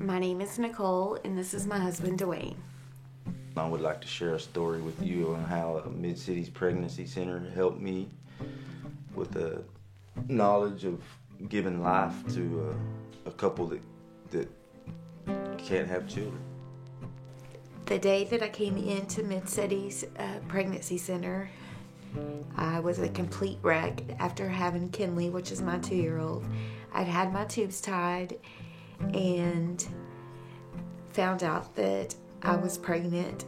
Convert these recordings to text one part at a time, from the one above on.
My name is Nicole, and this is my husband, Dwayne. I would like to share a story with you on how Mid-Cities Pregnancy Center helped me with the knowledge of giving life to a couple that can't have children. The day that I came into Mid-Cities Pregnancy Center, I was a complete wreck after having Kinley, which is my 2-year-old. I'd had my tubes tied and found out that I was pregnant,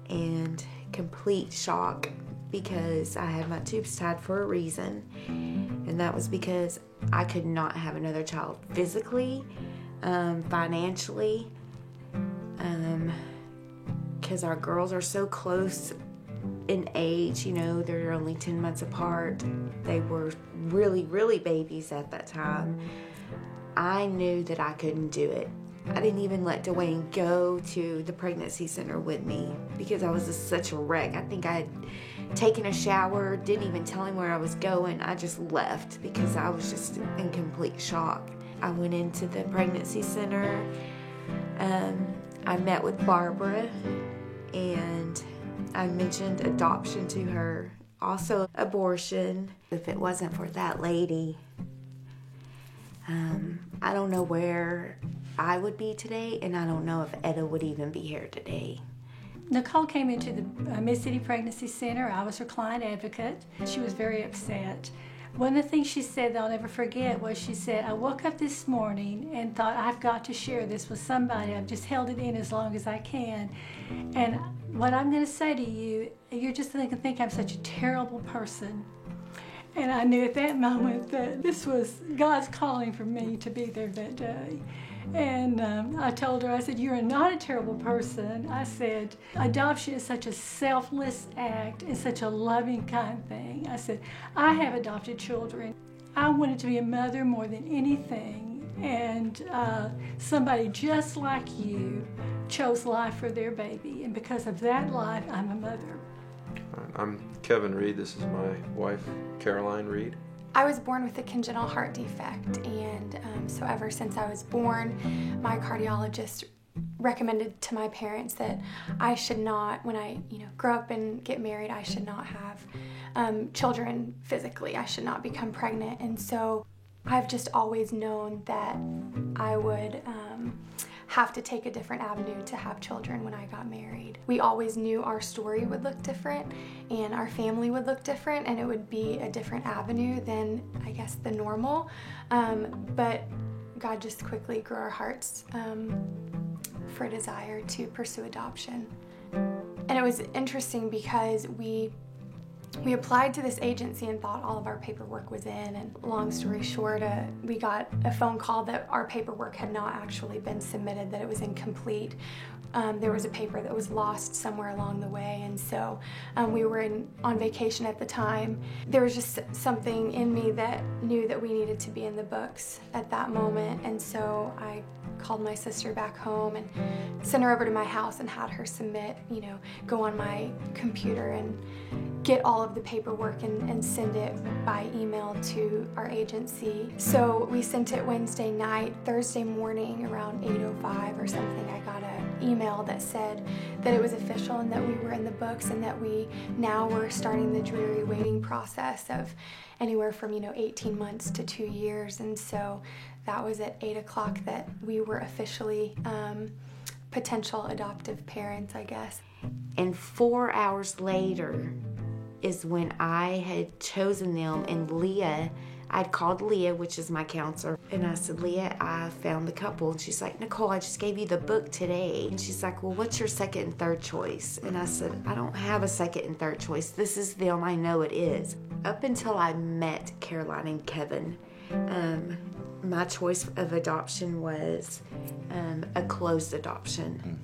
and complete shock because I had my tubes tied for a reason, and that was because I could not have another child physically, financially, because our girls are so close in age, you know, they're only 10 months apart. They were really, really babies at that time. I knew that I couldn't do it. I didn't even let Dwayne go to the pregnancy center with me because I was just such a wreck. I think I had taken a shower, didn't even tell him where I was going. I just left because I was just in complete shock. I went into the pregnancy center. I met with Barbara, and I mentioned adoption to her, also abortion. If it wasn't for that lady, I don't know where I would be today, and I don't know if Etta would even be here today. Nicole came into the Mid-City Pregnancy Center. I was her client advocate. She was very upset. One of the things she said that I'll never forget was she said, I woke up this morning and thought, I've got to share this with somebody. I've just held it in as long as I can. And what I'm going to say to you, you're just going to think I'm such a terrible person. And I knew at that moment that this was God's calling for me to be there that day. And I told her, I said, you're not a terrible person. I said, adoption is such a selfless act and such a loving, kind thing. I said, I have adopted children. I wanted to be a mother more than anything. And somebody just like you chose life for their baby. And because of that life, I'm a mother. I'm Kevin Reed. This is my wife, Caroline Reed. I was born with a congenital heart defect, and so ever since I was born, my cardiologist recommended to my parents that I should not, when I grow up and get married, I should not have children physically. I should not become pregnant, and so I've just always known that I would have to take a different avenue to have children when I got married. We always knew our story would look different and our family would look different, and it would be a different avenue than, I guess, the normal. But God just quickly grew our hearts for a desire to pursue adoption. And it was interesting because we applied to this agency and thought all of our paperwork was in, and long story short, we got a phone call that our paperwork had not actually been submitted, that it was incomplete. There was a paper that was lost somewhere along the way, and so we were on vacation at the time. There was just something in me that knew that we needed to be in the books at that moment, and so I called my sister back home and sent her over to my house and had her submit, go on my computer and get all of the paperwork and send it by email to our agency. So we sent it Wednesday night. Thursday morning around 8:05 or something, I got an email that said that it was official and that we were in the books, and that we now were starting the dreary waiting process of anywhere from 18 months to 2 years. And so that was at 8 o'clock that we were officially potential adoptive parents, I guess. And 4 hours later is when I had chosen them, and Leah, I'd called Leah, which is my counselor, and I said, Leah, I found the couple. And she's like, Nicole, I just gave you the book today. And she's like, well, what's your second and third choice? And I said, I don't have a second and third choice. This is them. I know it is. Up until I met Caroline and Kevin, my choice of adoption was a closed adoption.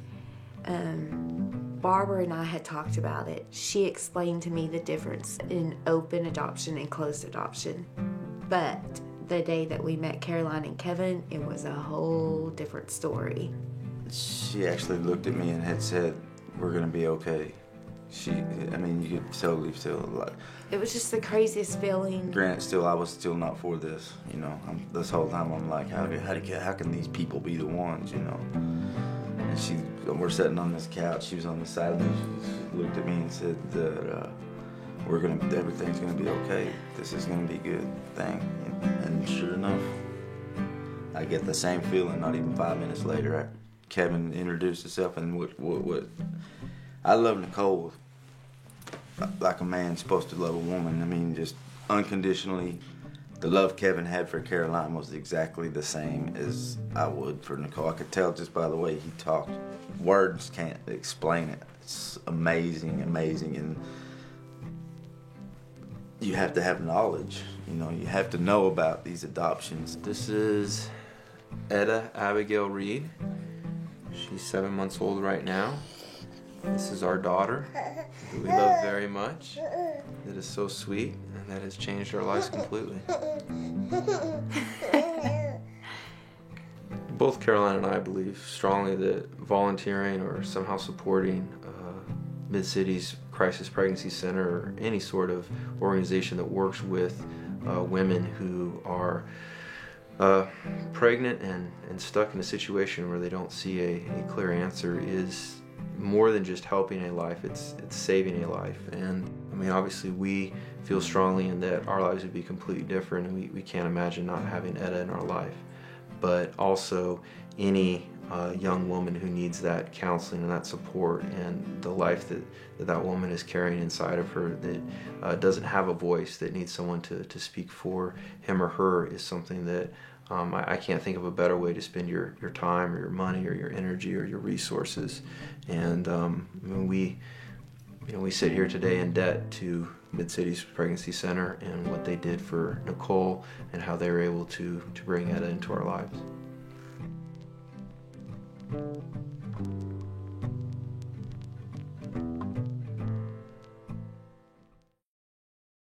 Barbara and I had talked about it. She explained to me the difference in open adoption and closed adoption. But the day that we met Caroline and Kevin, it was a whole different story. She actually looked at me and had said, we're going to be okay. You could totally feel like. It was just the craziest feeling. Granted, I was still not for this, you know. This whole time I'm like, how can these people be the ones, you know? And we're sitting on this couch. She was on the side of me. She looked at me and said that everything's gonna be okay. This is gonna be a good thing. And sure enough, I get the same feeling. Not even 5 minutes later, Kevin introduced himself, and what I love Nicole like a man's supposed to love a woman. I mean, just unconditionally. The love Kevin had for Caroline was exactly the same as I would for Nicole. I could tell just by the way he talked. Words can't explain it. It's amazing, and you have to have knowledge. You know, you have to know about these adoptions. This is Etta Abigail Reed. She's 7 months old right now. This is our daughter, who we love very much. That is so sweet, and that has changed our lives completely. Both Caroline and I believe strongly that volunteering or somehow supporting Mid-City's Crisis Pregnancy Center or any sort of organization that works with women who are pregnant and stuck in a situation where they don't see a clear answer is more than just helping a life, it's saving a life. And I mean, obviously we feel strongly in that our lives would be completely different, and we can't imagine not having Etta in our life. But also any young woman who needs that counseling and that support, and the life that woman is carrying inside of her that doesn't have a voice, that needs someone to speak for him or her, is something that I can't think of a better way to spend your time or your money or your energy or your resources. And we sit here today in debt to Mid-City's Pregnancy Center and what they did for Nicole and how they were able to bring Etta into our lives.